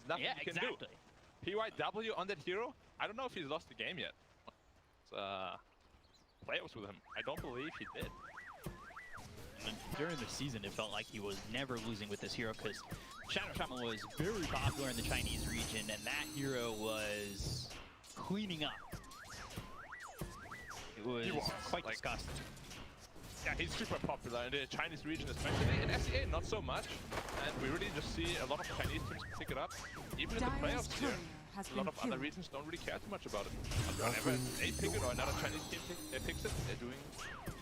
nothing you can do. PYW on that hero, I don't know if he's lost the game yet. Playoffs with him. I don't believe he did. During the season, it felt like he was never losing with this hero because Shadow Shaman was very popular in the Chinese region, and that hero was cleaning up. It was quite disgusting. Yeah, he's super popular in the Chinese region especially. In SEA, not so much. And we really just see a lot of Chinese teams pick it up. Even in the playoffs here, a lot of other regions don't really care too much about it. But whenever they pick it or another Chinese team picks it, they're doing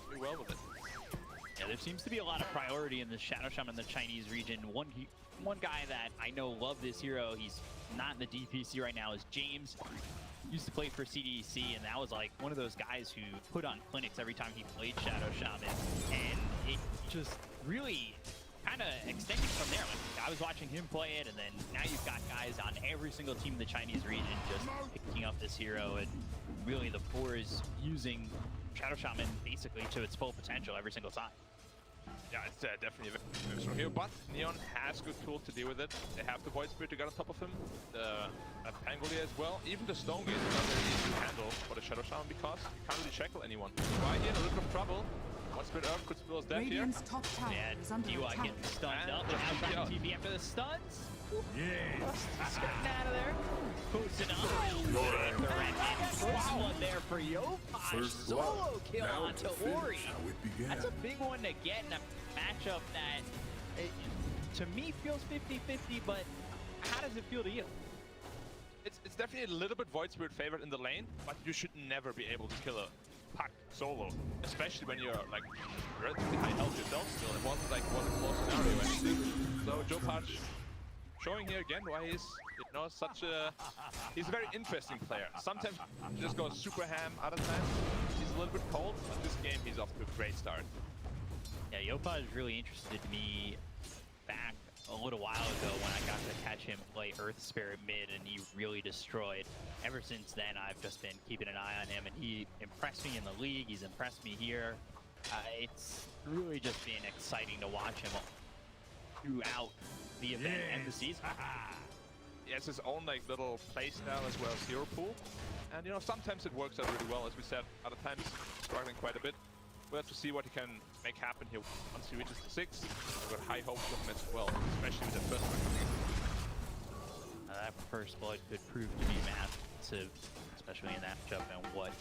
pretty well with it. Yeah, there seems to be a lot of priority in the Shadow Shaman in the Chinese region. One guy that I know loved this hero, he's not in the DPC right now, is James. Used to play for CDC, and that was like one of those guys who put on clinics every time he played Shadow Shaman. And it just really kind of extended from there. Like, I was watching him play it, and then now you've got guys on every single team in the Chinese region just picking up this hero, and really the four is using Shadow Shaman basically to its full potential every single time. Yeah, it's definitely a very strong hero, but Neon has good tools to deal with it. They have the Void Spirit to get on top of him, the Pangolier as well. Even the Stone Gaze is not very easy to handle for the Shadow Shaman because you can't really shackle anyone. Why here in a little bit of trouble. One Spirit Earth could spill his death here. Top tower is under attack. Getting stunned up, and now trying to TP after the stuns. Yes! Skirting out of there. Posting up. First one there for Yopaj. Solo kill onto Ori. That's a big one to get in a matchup that, to me, feels 50-50, but how does it feel to you? It's definitely a little bit Void Spirit favored in the lane, but you should never be able to kill a Puck solo, especially when you're like relatively high health yourself still. It wasn't like a close scenario or anything. So Yopaj showing here again why he's such a he's a very interesting player. Sometimes he just goes super ham, other times he's a little bit cold, but this game he's off to a great start. Yeah, Yopaj really interested me back a little while ago when I got to catch him play Earth Spirit mid, and he really destroyed. Ever since then, I've just been keeping an eye on him, and he impressed me in the league. He's impressed me here. It's really just been exciting to watch him throughout the event and the season. He has his own like little play style as well as hero pool, and sometimes it works out really well, as we said. Other times struggling quite a bit. We'll have to see what he can make happen here once he reaches the 6. I've got high hopes of him as well, especially with that first one. That first blood could prove to be massive, especially in that matchup, and what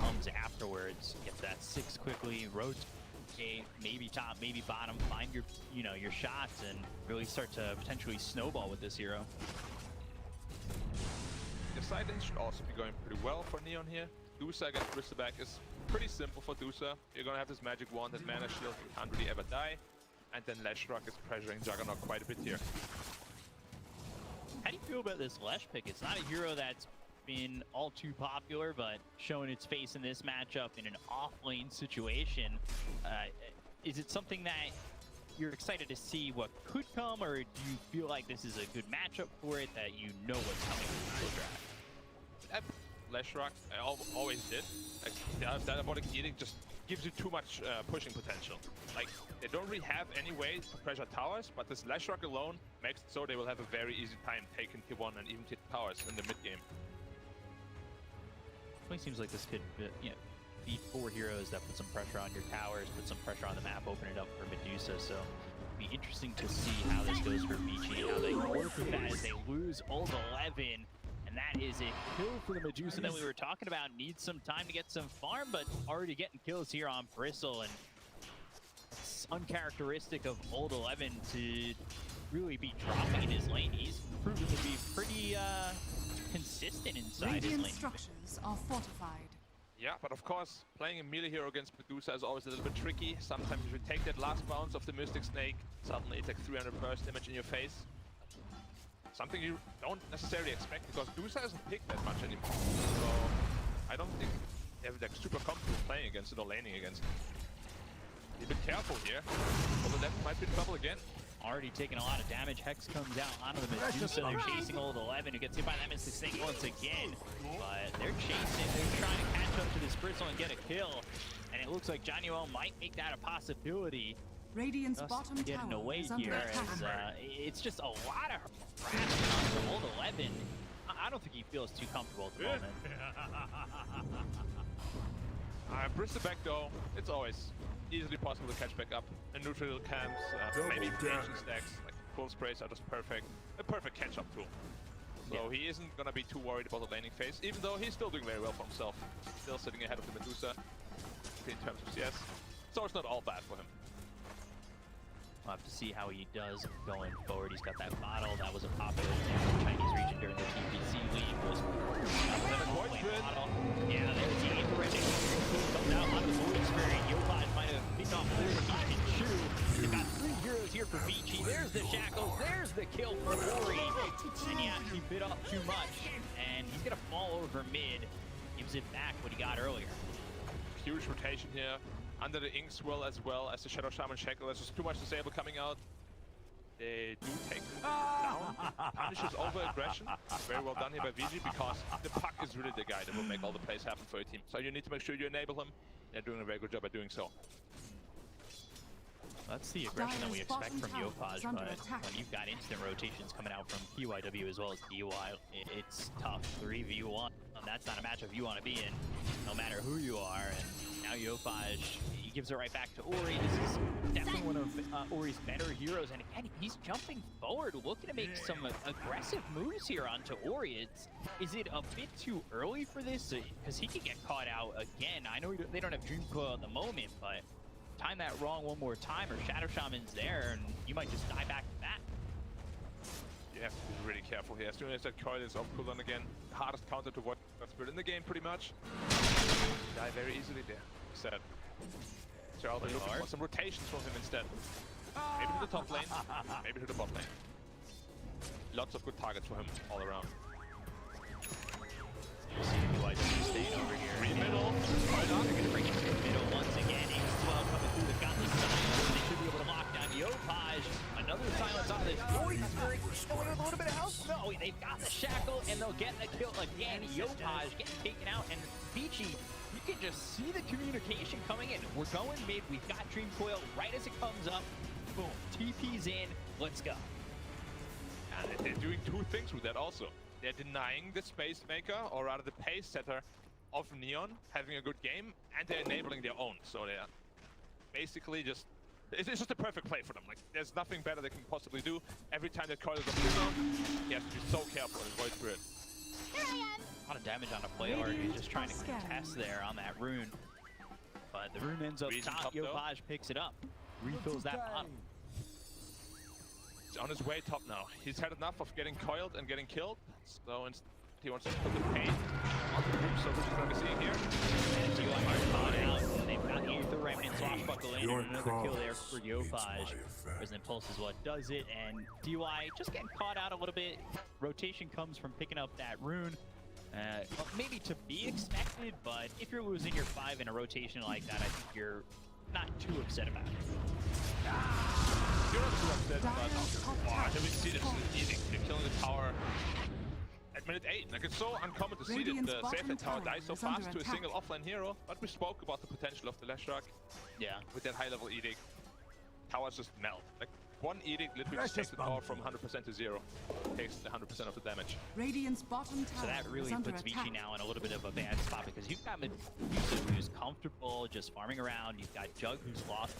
comes afterwards. Get that 6 quickly, rotate, maybe top, maybe bottom, find your your shots, and really start to potentially snowball with this hero. The side lane should also be going pretty well for Neon here. DotA against Bristleback is pretty simple for DotA. You're gonna have this magic wand, that mana shield, you can't really ever die. And then Leshrock is pressuring Juggernaut quite a bit here. How do you feel about this Lesh pick? It's not a hero that's been all too popular, but showing its face in this matchup in an off-lane situation. Is it something that you're excited to see what could come, or do you feel like this is a good matchup for it, that you know what's coming in the draft? Leshrock, I always did. Like, the Diabolic Edict just gives you too much pushing potential. Like, they don't really have any way to pressure towers, but this Leshrock alone makes it so they will have a very easy time taking tier 1 and even tier towers in the mid game. It seems like this could beat 4 heroes that put some pressure on your towers, put some pressure on the map, open it up for Medusa. So it'd be interesting to see how this goes for Vici, how they work with that as they lose ult 11. And that is a kill for the Medusa that we were talking about. Needs some time to get some farm, but already getting kills here on Bristle. And it's uncharacteristic of Old 11 to really be dropping in his lane. He's proven to be pretty consistent inside his lane. Structures are fortified. Yeah, but of course, playing a melee hero against Medusa is always a little bit tricky. Sometimes if you take that last bounce of the Mystic Snake, suddenly it's like 300 burst damage in your face. Something you don't necessarily expect, because DotA hasn't picked that much anymore. So I don't think they're like super comfortable playing against it or laning against it. Be a bit careful here. Although that might be in trouble again. Already taking a lot of damage. Hex comes out onto the Medusa. They're chasing Old 11, who gets hit by that Mystic Snake once again. But they're chasing. They're trying to catch up to this Bristle and get a kill. And it looks like Jaunuel might make that a possibility. Radiant's Just bottom getting tower away is under here, attack. as it's just a lot of harassment on Old 11. I don't think he feels too comfortable at the moment. Bristol back though, it's always easily possible to catch back up. And neutral camps, maybe ancient stacks, like full sprays are just perfect. A perfect catch-up tool. So he isn't gonna be too worried about the laning phase, even though he's still doing very well for himself. Still sitting ahead of the Medusa in terms of CS. So it's not all bad for him. We'll have to see how he does going forward. He's got that bottle that was a popular thing in the Chinese region during the TPC League. Was yeah, there's the infrared comes out on the void spirit. Yopaj might have picked off more than he can chew. They've got 3 heroes here for Vici. There's the shackles. There's the kill for Ori. And yeah, he bit off too much. And he's gonna fall over mid. Gives it back what he got earlier. Huge rotation here. Under the ink swirl as well as the Shadow Shaman Shackle. There's just too much disable coming out. They do take down. Punishes over aggression. Very well done here by Vici because the puck is really the guy that will make all the plays happen for your team. So you need to make sure you enable him. They're doing a very good job at doing so. That's the aggression that we expect from Yopaj, but when you've got instant rotations coming out from PYW as well as DUI, it's tough. 3v1. That's not a matchup you want to be in, no matter who you are. And now Yopaj, he gives it right back to Ori. This is definitely one of Ori's better heroes. And again, he's jumping forward, looking to make some aggressive moves here onto Ori. Is it a bit too early for this? Because he could get caught out again. I know they don't have Dream Coil at the moment, but time that wrong one more time, or Shadow Shaman's there, and you might just die back to that. You have to be really careful here. As soon as that coil is off cooldown again, the hardest counter to watch spirit in the game, pretty much. Die very easily there. Sad. So I'll be looking for some rotations from him instead. Maybe to the top lane, maybe to the bot lane. Lots of good targets for him all around. Staying over here. Green middle. They're gonna bring it to the middle once again. Well coming through. They've got the silence. They should be able to lock down Yopaj. Another silence on this. Ori Spirit going a little bit of help. No, they've got the shackle and they'll get the kill again. Yopaj getting taken out, and Vici, you can just see the communication coming in. We're going mid. We've got Dream Coil right as it comes up. Boom. TP's in. Let's go. And they're doing 2 things with that also. They're denying the space maker, or rather the pace setter of Neon having a good game, and they're enabling their own. So they're basically just, it's just a perfect play for them. Like, there's nothing better they can possibly do. Every time that coil is off cooldown, he has to be so careful with Void Spirit. A lot of damage on a PlayHard. He's just trying to contest there on that rune. But the rune ends up top. Yopaj picks it up, refills that bottle. He's on his way top now. He's had enough of getting coiled and getting killed, so he wants to put the pain onto the group, so we're just going to be seeing here. And DUI are caught out. They've got the Aether Remnant swashbuckle in, and another kill there for Yopaj. Resident Pulse is what does it, and DUI just getting caught out a little bit. Rotation comes from picking up that rune. Well, maybe to be expected, but if you're losing your 5 in a rotation like that, I think you're not too upset about it. You're not too upset about did we see this edict? They're killing the tower at minute 8. Like, it's so uncommon to see that the save tower die so fast to a single offline hero, but we spoke about the potential of the Leshrac. Yeah. With that high level edict. Towers just melt. Like, one edict literally just takes the tower from 100% to 0. Takes 100% of the damage. Radiant's bottom tower. So that really puts Vici now in a little bit of a bad spot, because you've got Medusa who's comfortable just farming around. You've got Jug who's lost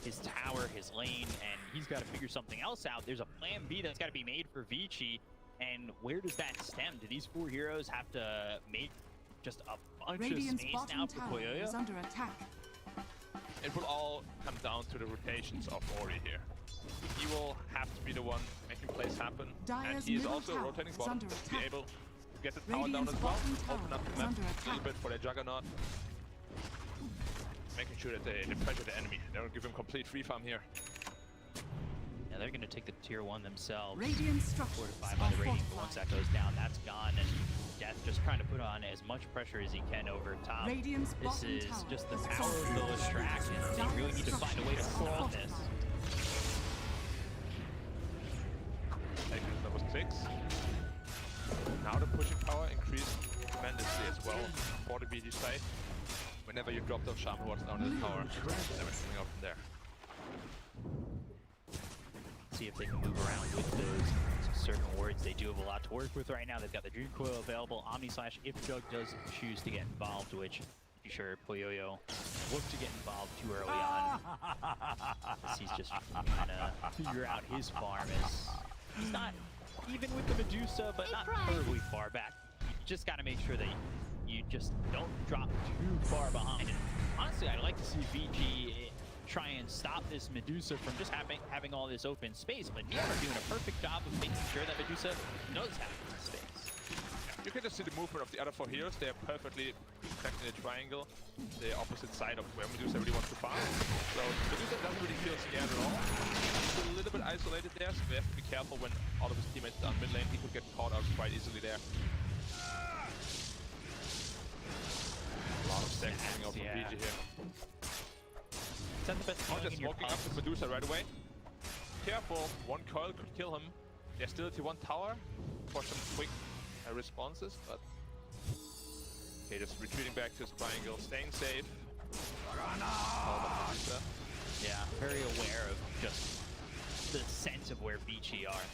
his tower, his lane, and he's got to figure something else out. There's a plan B that's got to be made for Vici, and where does that stem? Do these 4 heroes have to make just a bunch of space now for Poyoyo? Is under attack. It will all come down to the rotations of Ori here. He will have to be the one making plays happen, and he is also rotating bottom to be able to get the tower down as well, open up the map a little bit for their Juggernaut, making sure that they pressure the enemy. They don't give him complete free farm here. Yeah, they're going to take the tier 1 themselves. Radiant structures 4 to 5 on the rating, but once that goes down, that's gone, and Deth just trying to put on as much pressure as he can over top. This is just the power of the Leshrac, and they really need to find a way to solve this. That was 6. Now the pushing power increased tremendously as well for the BG side. Whenever you drop those Shaman wards down to the tower, everything coming up from there. See if they can move around with those certain wards, they do have a lot to work with right now. They've got the Dream Coil available, Omni Slash if Jug does choose to get involved, which I'm sure Poyoyo looked to get involved too early on. As he's just trying to figure out his farm. As he's not even with the Medusa, but not terribly far back. You just got to make sure that you just don't drop too far behind. And honestly, I'd like to see VG try and stop this Medusa from just having all this open space, but Neon are doing a perfect job of making sure that Medusa does have this space. You can just see the movement of the other 4 heroes. They are perfectly protecting the triangle, the opposite side of where Medusa really wants to farm. So Medusa doesn't really feel scared at all. He's a little bit isolated there, so we have to be careful when all of his teammates are on mid lane. He could get caught out quite easily there. A lot of stacks coming out from VG here. Is that the best Now just smoking up with Medusa right away. Careful, one coil could kill him. There's still a T1 tower for some quick responses, but okay, just retreating back to his triangle, staying safe. Yeah, very aware of just the sense of where Vici are.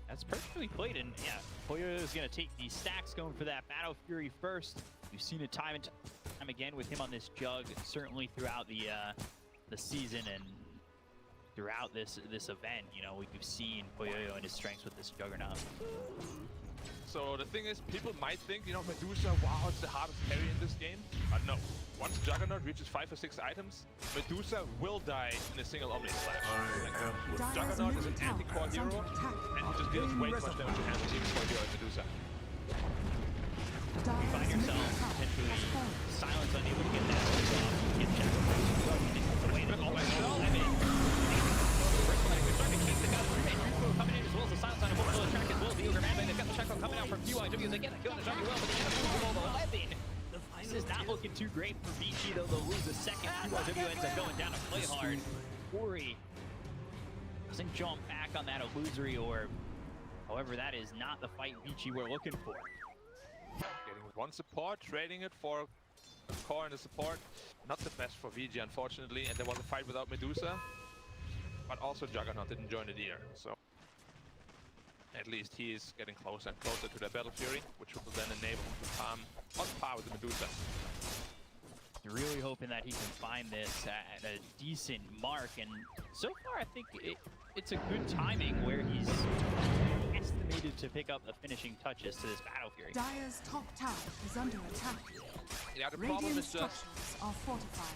That's perfectly played, and yeah, Poyoyo is going to take these stacks, going for that Battle Fury first. We've seen it time and time again with him on this Jug, certainly throughout the season and throughout this event. You know, we've seen Poyoyo and his strengths with this Juggernaut. So the thing is, people might think, you know, Medusa, wow, it's the hardest carry in this game. But no, once Juggernaut reaches 5 or 6 items, Medusa will die in a single Omni Slash. Like, Juggernaut is an anti-core hero, and he just deals way too much damage to handle even core hero like Medusa. You find yourself potentially silence unable to get that off. You get Jack away to all by himself. I mean, they're trying to keep the guys coming in as well as the silence on a multiple attack as well as the Ogre Man. They've got the check coming out from PYW. They get a kill on the Jaunuel, but they end up losing all the 11. This is not looking too great for Vici, though they'll lose a second. PYW ends up going down to PlayHard. Ori doesn't jump back on that illusory orb. However, that is not the fight Vici we're looking for. Getting one support, trading it for a core and a support. Not the best for VG, unfortunately, and there was a fight without Medusa. But also Juggernaut didn't join it either, so at least he is getting closer and closer to that Battle Fury, which will then enable him to farm on par with the Medusa. Really hoping that he can find this at a decent mark, and so far I think it's a good timing where he's estimated to pick up the finishing touches to this Battle Fury. Dire's top tower is under attack. Yeah, the problem Radiant is just, structures are fortified.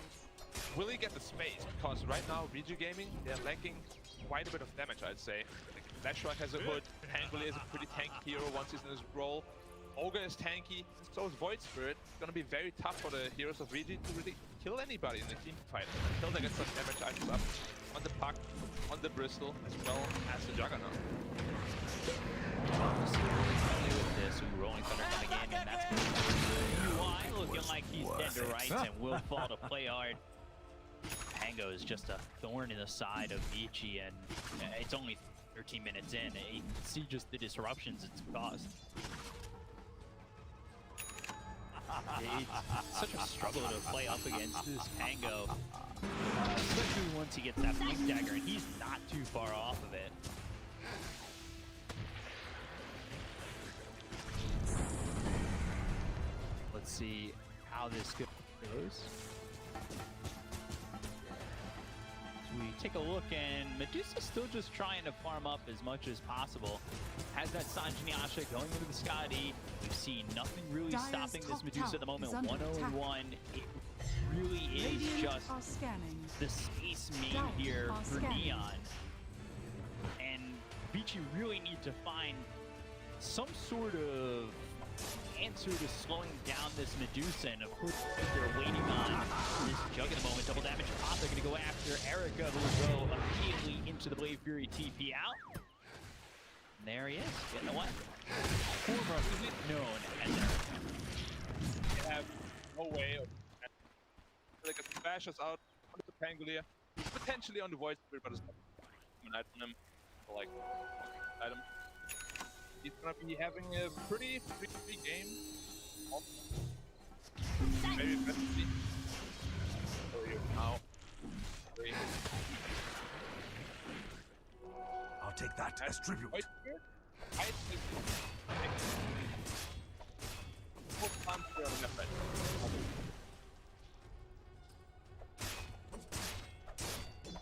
will he get the space? Because right now, Vici Gaming, they're lacking quite a bit of damage, I'd say. Like, Flashrock has a hood, Pangolin is a pretty tanky hero once he's in his role. Ogre is tanky, so is Void Spirit. It's gonna be very tough for the heroes of VG to really kill anybody in the team fight until they get some damage items up on the Puck, on the Bristol, as well as the Juggernaut. With this, Rolling Thunder coming in, and that's UI looking like he's dead to rights and will fall to PlayHard. Pango is just a thorn in the side of Vici, and it's only 13 minutes in. You can see just the disruptions it's caused. It's such a struggle to play up against this Pango, especially once he gets that Blink Dagger, and he's not too far off of it. Let's see how this goes. We take a look, and Medusa's still just trying to farm up as much as possible. Has that Sanjini Asha going into the Scotty. We've seen nothing really Dire's stopping this top Medusa at the tower moment. is under 101. It really is Radiant just are scanning. the space main Deth here are for scanning. Neon. And Vici really need to find some sort of answer to slowing down this Medusa, and of course they're waiting on this Jug at the moment. Double damage pop. They're going to go after Erica, who will go immediately into the Blade Fury TP out. And there he is, getting away. Former known as Erica. They have no way of... Like a smash us out on the Pangolier, potentially on the Void Spirit, but it's not an item on him. Like, item. He's gonna be having a pretty free game. Very aggressively. Show you how. take that as tribute. Wait, I think full pump here on the left side.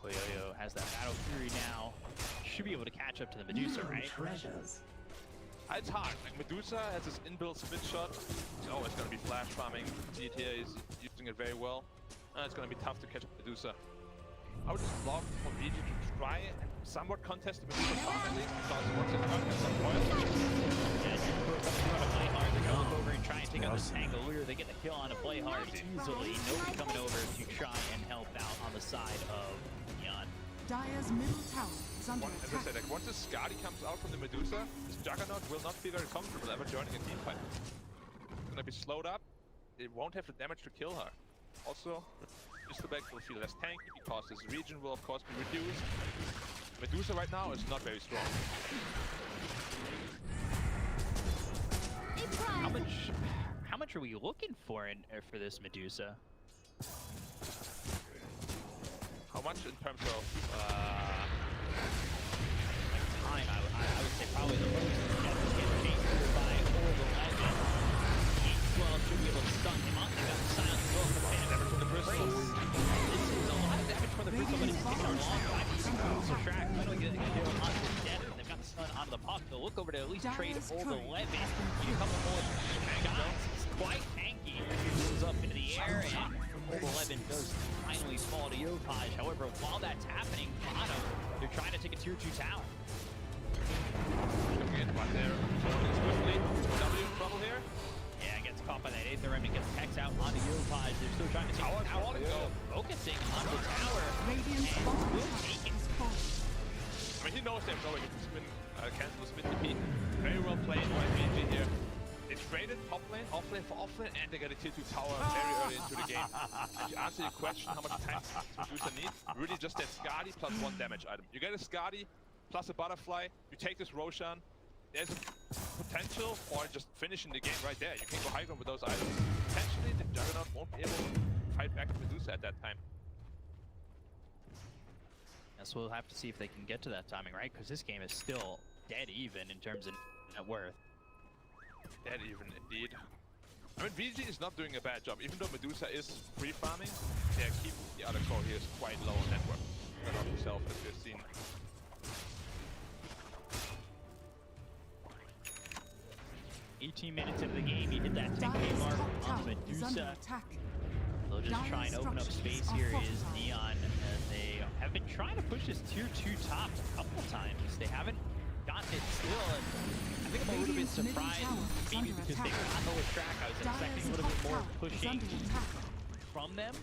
Poyoyo has that Battle Fury now. Should be able to catch up to the Medusa, right? It's hard. Like Medusa has this inbuilt split shot. He's always going to be flash farming. See it here, he's using it very well. It's going to be tough to catch up Medusa. I would just love for Vici to try and somewhat contest the Medusa farm at least, because once it's done, it's some points. Yeah, you PlayHard. They're going to go over and try and take out this Tangaloor. They get the kill on a PlayHard easily. Nobody coming over to try and help out on the side of Neon. Dire's middle tower is under As I attack. said, like, once the Skadi comes out from the Medusa, this Juggernaut will not be very comfortable ever joining a team fight. It's gonna be slowed up. It won't have the damage to kill her. Also, Mr. Beck will feel less tanky because his region will of course be reduced. Medusa right now is not very strong. How much are we looking for for this Medusa? How much in terms of Time, I would say probably the most. Get chased by all the legend. 8-12 should be able to stun him up. They got the silence as well from the damage from the Bristles? This is a lot of damage from the Bristol, but it's taking a long time to use the track. Finally getting a kill onto Deth, and they've got the stun onto the puck. They'll look over to at least trade all the 11. Need a couple more shots. It's quite tanky. He moves up into the air, and Old 11 does finally fall to Yopaj. However, while that's happening, bottom, they're trying to take a tier 2 tower. Looking at what they're falling swiftly. W in trouble here. Yeah, gets caught by that 8th remnant, gets Hex out onto Yopaj. They're still trying to take the tower. Focusing on the tower. Radiant's And bottom will tower take it. is falling. I mean, he knows they're going to spin, cancel spin TP. Very well played by Vici here. They traded top lane, off lane for off lane, and they got a tier 2 tower very early into the game. And to answer your question, how much time Medusa needs, really just that Skadi plus 1 damage item. You get a Skadi plus a butterfly, you take this Roshan, there's a potential for just finishing the game right there. You can go high ground with those items. Potentially, the Juggernaut won't be able to fight back Medusa at that time. Yes, we'll have to see if they can get to that timing, right? Because this game is still dead even in terms of net worth. Dead even, indeed. I mean, Vici is not doing a bad job. Even though Medusa is free farming, they're keeping the other core here is quite low on network. Not on himself, as we've seen. 18 minutes into the game, he hit that 10k Dire's mark top on tower is under Medusa. attack. They'll just try and open up Dire's space structures here are is fortified. Neon, as they have been trying to push this tier 2 top a couple times. They haven't gotten it still, and I think I'm a little bit Radiant's middle surprised, tower is maybe under because they attack. got the track. I was expecting a little bit more pushing from them,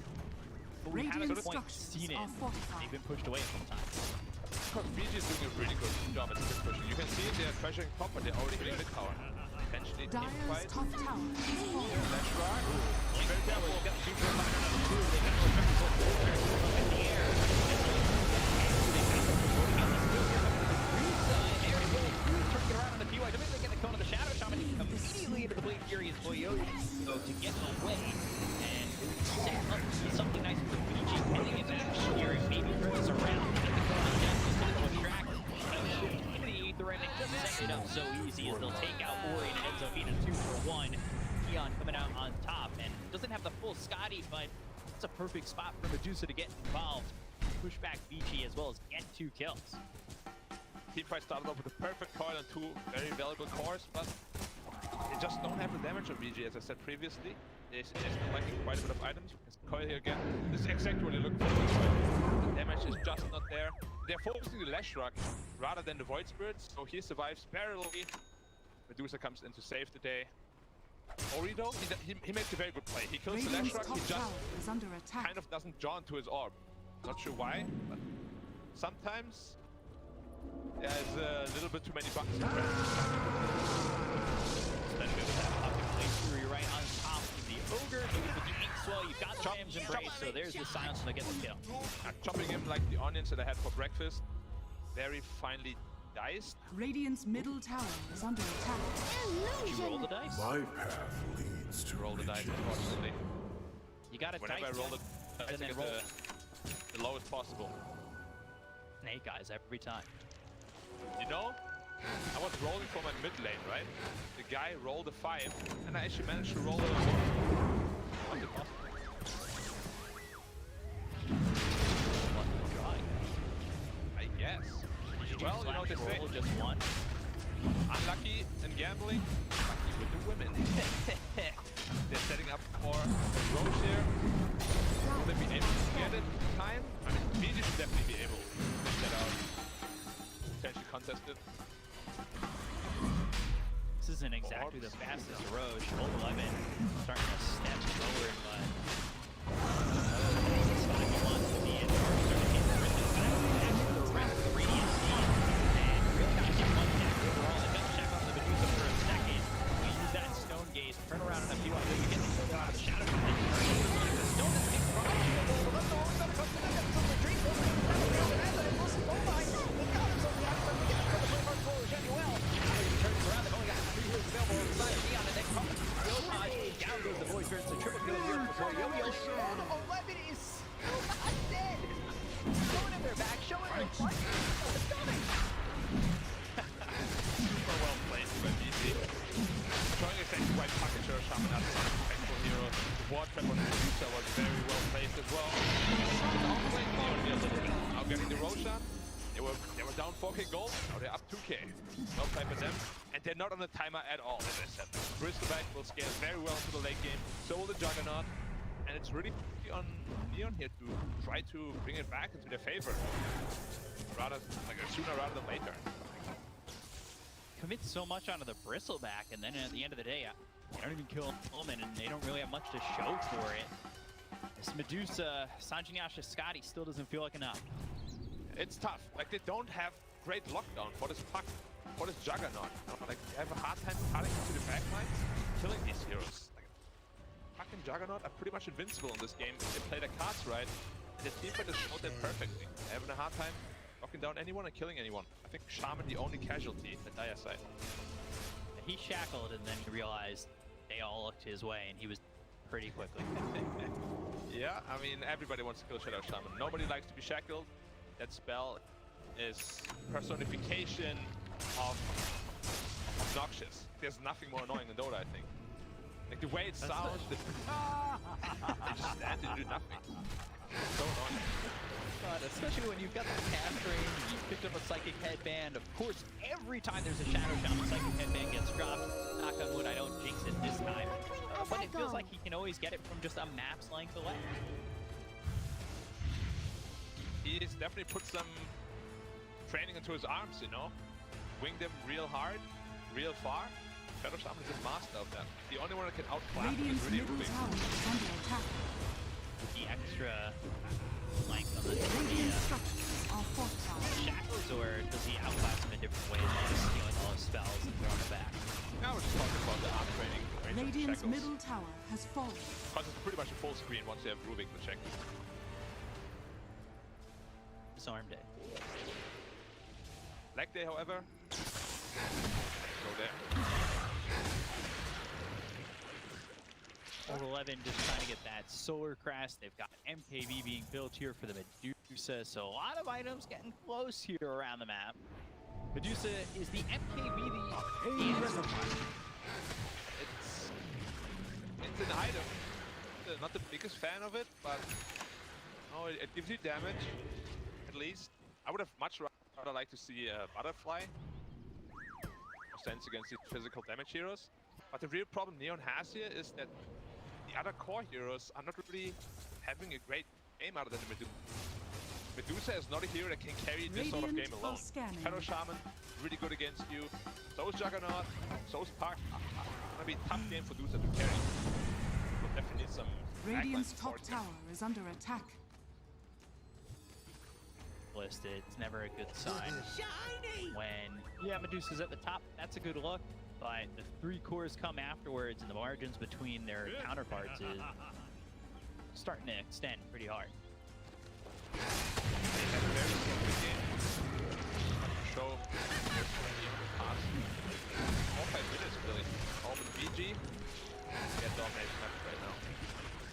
but we haven't Radiant quite structures seen it. are fortified. They've been pushed away a couple times. Because Vici is doing a really good job at split pushing. You can see they're pressuring top, but they're already hitting mid tower. Potentially team Dire's fight. top tower is falling. Flash rock. Very careful. Got the super fire number 2. They got no track up in the air. Turning around on the PY. They get the cone of the Shadow Shaman immediately into the Blade Fury as Poyoyo to get away and set up something nice for Vici heading into action here and maybe bring us around. Get the cone of death, just got no track. Into the 8th remnant, set it up so easy as they'll take out Ori and it ends up being a 2-for-1. Keon coming out on top and doesn't have the full Skadi, but it's a perfect spot for Medusa to get involved, push back Vici as well as get 2 kills. Team fight started off with a perfect coil and 2 very valuable cores, but they just don't have the damage on Vici, as I said previously. They're still lacking quite a bit of items. It's coil here again. This is exactly what you're looking for. The damage is just not there. They're focusing the Lash Rock rather than the Void Spirits, so he survives barely. Medusa comes in to save the day. Ori though, he makes a very good play. He kills the Lash Radiant's Rock, top he just tower is under attack. kind of doesn't jaw into his orb. Not sure why, but sometimes there's a little bit too many buttons to press. Especially with that pocket play through right on top of the Ogre. With the Ink Swell, you've got the Sam's Embrace, so there's the silence to get the kill. Chopping him like the onions that I had for breakfast. Very finely diced. Radiant's middle tower is under attack. Did you roll the dice? My path leads to Roll the dice, riches. unfortunately. You got a Whenever I dice roll it, I and then get roll the lowest possible. snake eyes every time. You know, I was rolling for my mid lane, right? The guy rolled a 5, and I actually managed to roll a 1. How's it possible? I guess. Well, you know what they say. Just one. Unlucky in gambling, lucky with the women. They're setting up for a roach here. Will they be able to get it in time? I mean, Vici should definitely be able to set out. Potentially contested. This isn't exactly the fastest Roche. Old 11 starting to step forward, but turn around in a few others. You get the kill out of the shadow. Don't escape from it. Jaunuel. Turns around. They've only got 3 heroes available inside of Neon. The next pump. Yopaj. Down goes the voice. It's a triple kill here for poyoyo. 11 is still not dead. Showing him their back. Showing him their front. It's coming. Super well played by Vici. Showing exactly why Pocket Shaman has such an impactful hero. The ward trap on the Medusa was very well placed as well. Now playing forward here a little bit. Now getting the Roshan. They were down 4k gold, now they're up 2k. No play for them. And they're not on the timer at all, as I said. Bristleback will scale very well into the late game. So will the Juggernaut. And it's really on Neon here to try to bring it back into their favor. Rather, like sooner rather than later. Commit so much onto the Bristleback, and then at the end of the day, they don't even kill Ullman, and they don't really have much to show for it. This Medusa, Sanjinyasha Scotty still doesn't feel like enough. It's tough. Like, they don't have great lockdown for this Puck, for this Juggernaut. Like, they have a hard time cutting into the backlines, killing these heroes. Like, Puck and Juggernaut are pretty much invincible in this game if they play their cards right. And the team just showed that perfectly. They're having a hard time knocking down anyone and killing anyone. I think Shaman the only casualty at Dire side. And he shackled, and then he realized they all looked his way, and he was pretty quickly. Yeah, I mean, everybody wants to kill Shadow Shaman. Nobody likes to be shackled. That spell is personification of obnoxious. There's nothing more annoying than DotA, I think. Like the way it sounds, they just stand and do nothing. It's so annoying. God, especially when you've got the cast range, you picked up a Psychic Headband. Of course, every time there's a Shadow Shaman, Psychic Headband gets dropped. Knock on wood, I don't jinx it this time. But it feels like he can always get it from just a map's length away. He's definitely put some training into his arms, you know? Wing them real hard, real far. Shadow Shaman is a master of that. The only one that can outclass him is Radiant's really middle Ruby. tower is under attack. The extra length on the Radiant structures are fortified. shackles, or does he outclass him in different ways, like stealing all his spells and throwing it back? Now we're just talking about the arm training. Radiant's middle tower has fallen. Because it's pretty much a full screen once you have Rubik to check. Disarm day. Leg day, however, go there. Over 11 just trying to get that Solar Crest. They've got MKV being built here for the Medusa, so a lot of items getting close here around the map. Medusa is the MKV, the answer. It's an item. Not the biggest fan of it, but no, it gives you damage, at least. I would have much rather liked to see a Butterfly. More sense against these physical damage heroes. But the real problem Neon has here is that the other core heroes are not really having a great game out of the Medusa. Medusa is not a hero that can carry this sort of game alone. Shadow Shaman, really good against you. So is Juggernaut, so is Puck. Gonna be a tough game for Medusa to carry. We'll definitely need some Radiant's backline top support here. tower is under attack. Listed. It's never a good sign. When Medusa's at the top, that's a good look. But the 3 cores come afterwards, and the margins between their counterparts is starting to extend pretty hard. They have a very good game. Show past 4-5 minutes really. All with BG. Get domination up right now.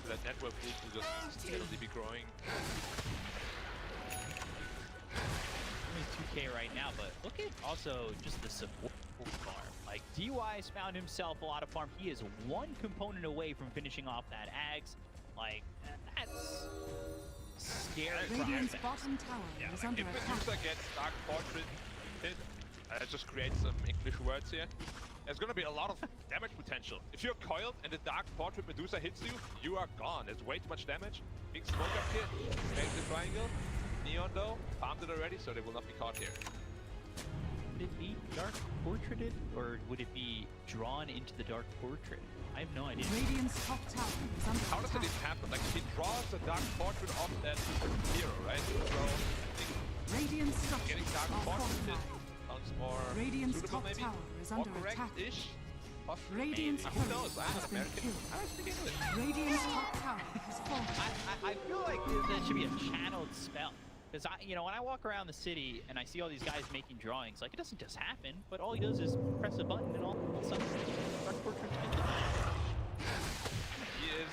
So that network boost will just steadily be growing. Only 2k DK right now, but look at also just the support farm. Like, DY's found himself a lot of farm. He is one component away from finishing off that Ags. Like, that's scary. Radiant's prospect. bottom tower Yeah, is like under if attack. Medusa gets Dark Portrait hit, just create some English words here. There's gonna be a lot of damage potential. If you're coiled and the Dark Portrait Medusa hits you, you are gone. There's way too much damage. Big smoke up here. Make the triangle. Neon though, farmed it already, so they will not be caught here. Would it be Dark Portraited, or would it be drawn into the Dark Portrait? I have no idea. Radiant's top tower is under How does that attack. even happen? Like, he draws the Dark Portrait off that hero, right? So, I think Radiant structures getting Dark are Portrait fortified. sounds more Radiant's suitable, top maybe? tower is More under attack. correct-ish? Possibly. Radiant's Who courier knows? I'm has been American. killed. I don't speak English. Radiant's top tower has fallen. I feel like there should be a channeled spell. Because when I walk around the city and I see all these guys making drawings, like, it doesn't just happen, but all he does is press a button and all of a sudden Dark Portrait's been done. He is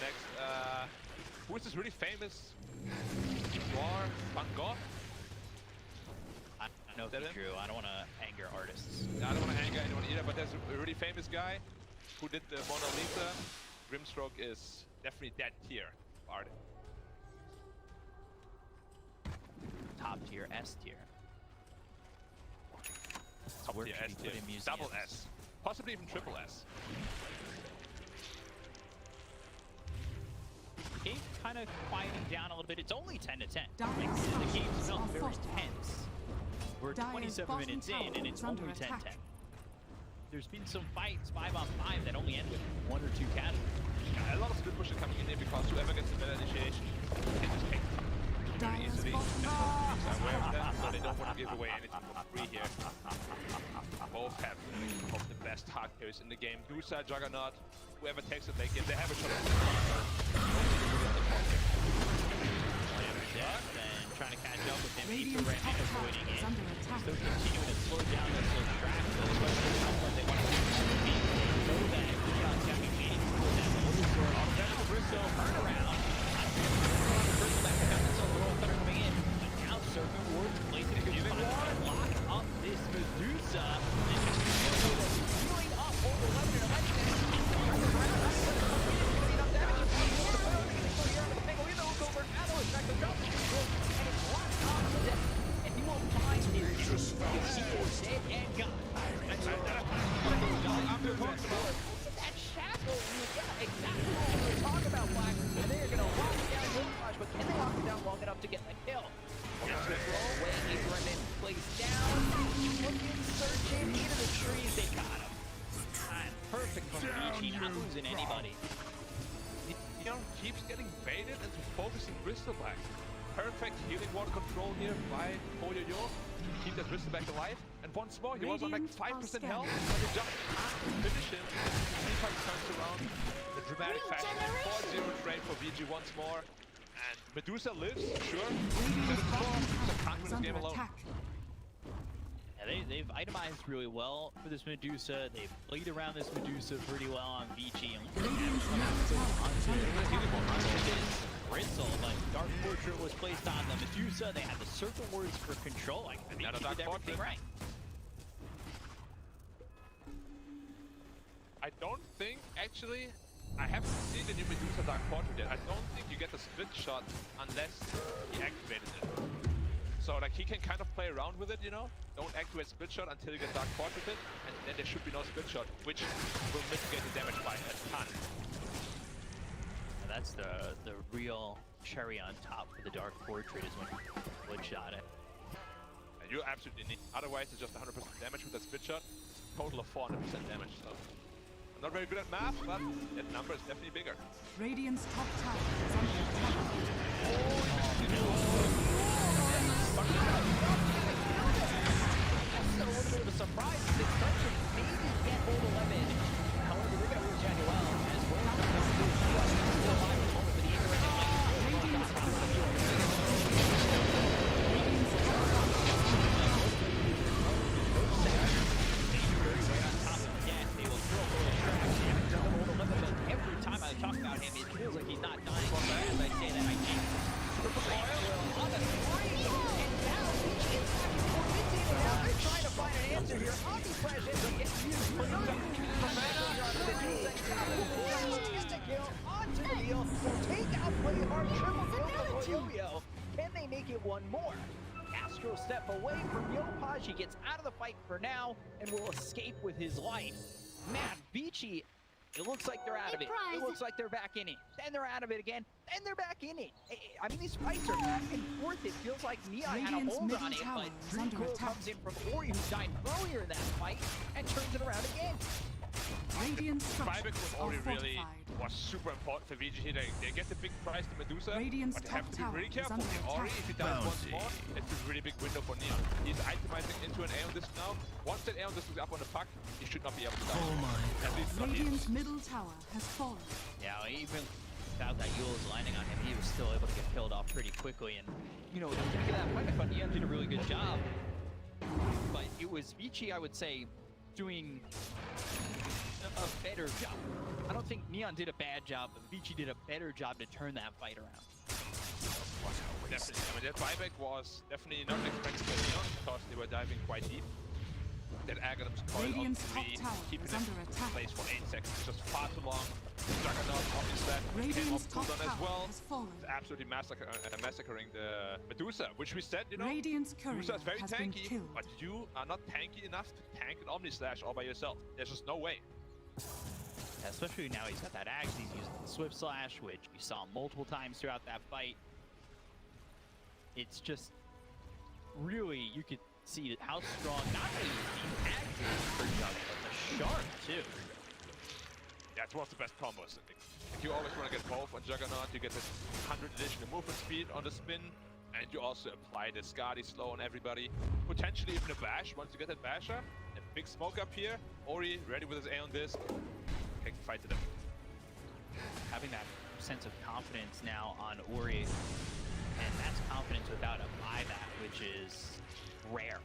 next. Who is this really famous drawer? Van Gogh? I don't know if it's true. I don't want to anger artists. I don't want to anger anyone either, but there's a really famous guy who did the Mona Lisa. Grimstroke is definitely that tier of art. Top tier, S tier. Top Work tier, should S be tier, put in museums. double S, possibly even triple S. Game kind of quieting down a little bit. It's only 10 to 10. Dire Like, the structures game are felt very fortified. tense. We're Dire's 27 bottom minutes in, tower and it's is under only 10-10. attack. There's been some fights 5-on-5 that only end with 1 or 2 casualties. A lot of split pushing coming in here because whoever gets the better initiation can just take very Dire's easily. bottom And tower Phoenix are is aware of under that, so attack. they don't want to give away anything for free here. Both have of the best hard carries in the game. Dusa, Juggernaut, whoever takes it late game, they have a shot at Deth and trying to catch up with him. He's Radiant's right top now tower avoiding is it. under attack. Still continuing to slow down this little track. So the question is how far they want to get to the beat. They know that Leon's got to be waiting for that motor sword. All the Bristol turn around. Bristol back to have themselves a roll thunder coming in. But now Serpent Ward's placing a good spot to lock up this Medusa. And healing up over 11 and 11 to get the kill. Placed down, looking, searching into the trees. They got him. Perfect from Vici, not losing anybody. You know, keeps getting baited into focusing Bristleback. Perfect healing water control here by poyoyo. Keep that Bristleback alive. And once more, he was on like 5% health, but they just can't finish him. Yopaj turns around in a dramatic fashion. 4-0 trade for VG once more. And Medusa lives, sure. Radiant's bottom So tower can't is win this under game alone. attack. Yeah, they've itemized really well for this Medusa. They've played around this Medusa pretty well on Vici. And Radiant's middle tower is under attack. Bristle, but Dark Portrait was placed on the Medusa. They had the Serpent Words for control. I think Not a he Dark did everything Portrait. right. I don't think, actually, I haven't seen the new Medusa Dark Portrait yet. I don't think you get the split shot unless he activated it. So, like, he can kind of play around with it, you know? Don't activate split shot until you get Dark Portrait, and then there should be no split shot, which will mitigate the damage by a ton. And that's the real cherry on top for the Dark Portrait is when you one-shot it. And you absolutely need, otherwise it's just 100% damage with that split shot. Total of 400% damage, so... I'm not very good at math, but that number is definitely bigger. Radiant's top tower is under attack. That's a little bit of a surprise. This country maybe get hold 11. However, we're going to lose Jaunuel as well. Still alive at the moment, but the indirect Radiant's top tower is under attack. Every time I talk about him, it feels like he's not dying. As I say that, I can't. On the 3, and down answer here. Omni-Flash ends up getting used. Gets the kill onto the wheel. Will take out PlayHard. Triple kill for poyoyo. Can they make it one more? Astro step away from Yopaj. He gets out of the fight for now and will escape with his life. Man, Vici, it looks like they're out of it. It looks like they're back in it. Then they're out of it again. Then they're back in it. I mean, these fights are back and forth. It feels like Neon had a hold on it, but Recoil comes in from Ori, who died earlier in that fight, and turns it around again. Buyback with Ori really was super important for VG here. They get the big prize to Medusa, but they have to be really careful. Ori, if he dies once more, it's a really big window for Neon. He's itemizing into an A on this now. Once that A on this is up on the puck, he should not be able to die. At least not Radiant's middle tower has fallen. Yeah, even without that Yule was lining on him, he was still able to get killed off pretty quickly. And, you know, at the beginning of that fight, I thought Neon did a really good job. But it was Vici, I would say, doing a better job. I don't think Neon did a bad job, but Vici did a better job to turn that fight around. Definitely. I mean, that buyback was definitely not expected by Neon because they were diving quite deep. That Aghanom's coil on 3, keeping it in place for 8 seconds, just far too long. Juggernaut obviously came off cooldown as well. It's absolutely massacring the Medusa, which we said, you know, Medusa is very tanky, but you are not tanky enough to tank an Omni Slash all by yourself. There's just no way. Yeah, especially now he's got that axe, he's using the Swift Slash, which we saw multiple times throughout that fight. It's just really, you could see how strong not only the axe is for Jug, but the Shard too. Yeah, it's one of the best combos. Like, you always want to get both on Juggernaut. You get this 100 additional movement speed on the spin, and you also apply the Skadi slow on everybody. Potentially even a bash once you get that basher. A big smoke up here. Ori ready with his A on this. Take the fight to them. Having that sense of confidence now on Ori, and that's confidence without a buyback, which is rare.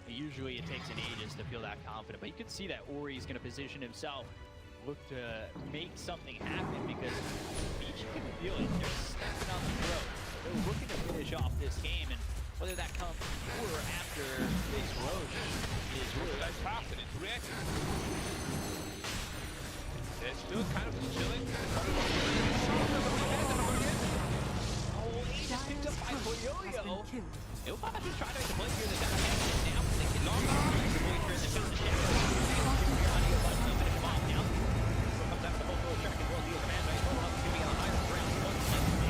Usually it takes an ages to feel that confident, but you can see that Ori's going to position himself, look to make something happen because each can feel it. They're stepping on the throat. They're looking to finish off this game, and whether that comes before or after this Roche is really that's fast and it's reacting. They're still kind of just chilling. Oh, he just picked up by poyoyo. Yopaj is trying to play here the dynamic now. They can long turn the business down. Comes out the whole throw track as well. The command by total up to be on higher ground. One second.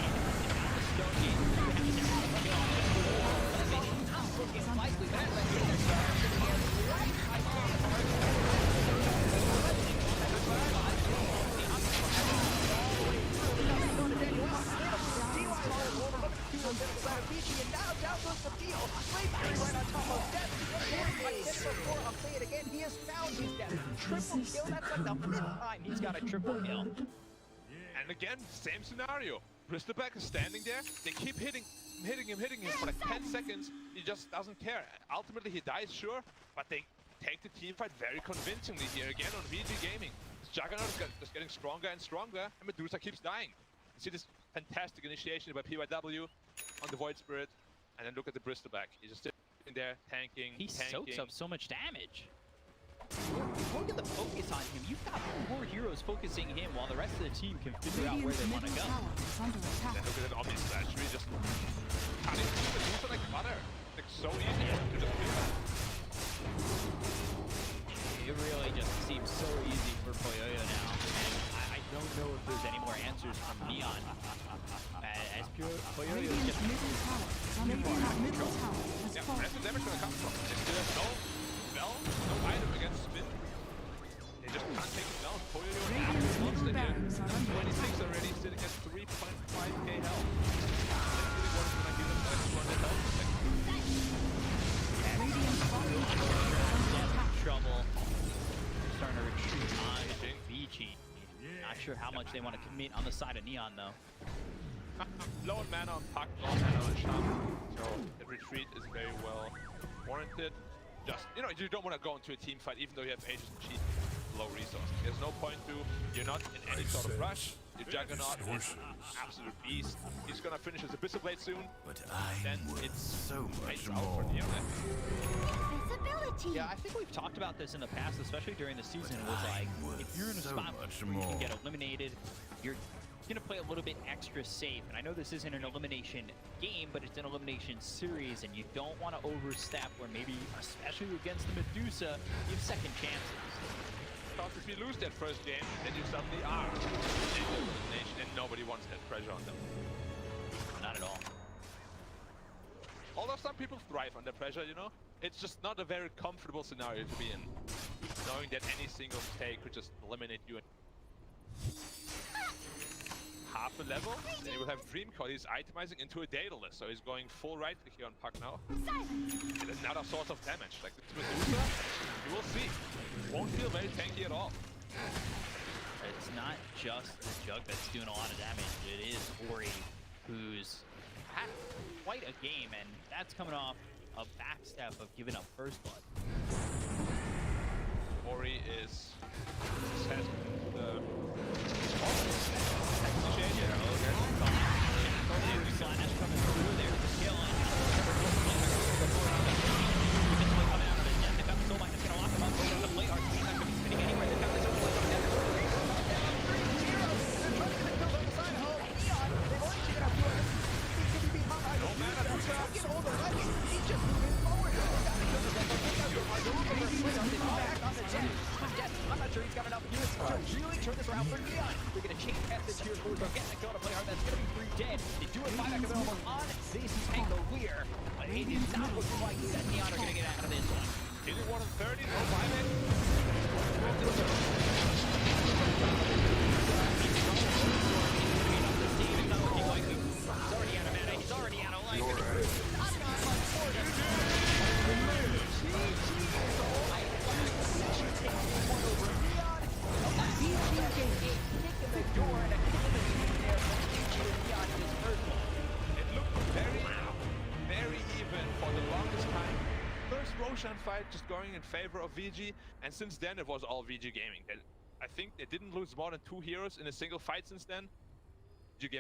Down the stone gate. Looking likely that and now down goes the deal. Right on top of Deth. I said it before, I'll say it again. He has found his death. Triple kill. That's like the 5th time he's got a triple kill. And again, same scenario. Bristleback is standing there. They keep hitting him for like 10 seconds. He just doesn't care. Ultimately, he dies, sure, but they take the team fight very convincingly here again on Vici Gaming. Juggernaut is just getting stronger and stronger, and Medusa keeps dying. You see this fantastic initiation by PYW on the Void Spirit, and then look at the Bristleback. He's just sitting there, tanking. He tanking. soaks up so much damage. Look at the focus on him. You've got 4 heroes focusing him while the rest of the team can figure out where they want to go. And look at that Omni Slash. Really just cutting Medusa like butter. Like so easy to just do that. It really just seems so easy for poyoyo now. And I don't know if there's any more answers from Neon. As poyoyo is just middle tower has Yeah, fallen. that's the damage gonna come from. They still have no spell, no item against spin. They just can't take it down. Poyoyo Radiant's is monster middle here. barracks are under 26 already, sitting at 3.5k health. That's really what is gonna give them extra health. Radiant's bottom tower is under attack. trouble. They're starting to retreat on Vici. Not sure how much they want to commit on the side of Neon though. Low mana on Puck, low mana on Sham. So the retreat is very well warranted. Just, you know, you don't want to go into a team fight even though you have Aegis and cheat low resources. There's no point to, you're not in any sort of rush. Your Juggernaut is an absolute beast. He's gonna finish his Abyssal Blade soon. But Then I'm worth it's so lights much out for more. Neon. Visibility. Yeah, I think we've talked about this in the past, especially during the season. It was like, if you're in a So spot much where you can more. get eliminated, you're gonna play a little bit extra safe. And I know this isn't an elimination game, but it's an elimination series, and you don't want to overstep where maybe, especially against the Medusa, you have second chances. Because if you lose that first game, then you suddenly are in elimination, and nobody wants that pressure on them. Not at all. Although some people thrive under pressure, you know? It's just not a very comfortable scenario to be in. Knowing that any single mistake could just eliminate you in half a level. Then you will have Dreamcoat. He's itemizing into a Daedalus, so he's going full right click here on Puck now. And another source of damage. Like this Medusa, you will see. Won't feel very tanky at all. It's not just the Jug that's doing a lot of damage. It is Ori, who's had quite a game, and that's coming off a backstep of giving up first blood. Ori is has Slash coming through there to kill, and coming out of it. Deth, they've got the soul mine that's gonna lock him up. Over the PlayHard, he's not gonna be spinning anywhere. They've got this soul mine coming down. I'm not sure he's got enough units to really turn this around for Neon. They're going to change passage here for getting the kill to PlayHard. That's going to be 3 dead. They do have 5 available on Vici Pangolier, but it is not looking like that Neon are going to get out of this one. Only 1 and 30, no buyback. He's already out of mana. He's already out of life. It looked very, very even for the longest time. First Roshan fight just going in favor of VG, and since then it was all VG Gaming. I think they didn't lose more than 2 heroes in a single fight since then. VG Gaming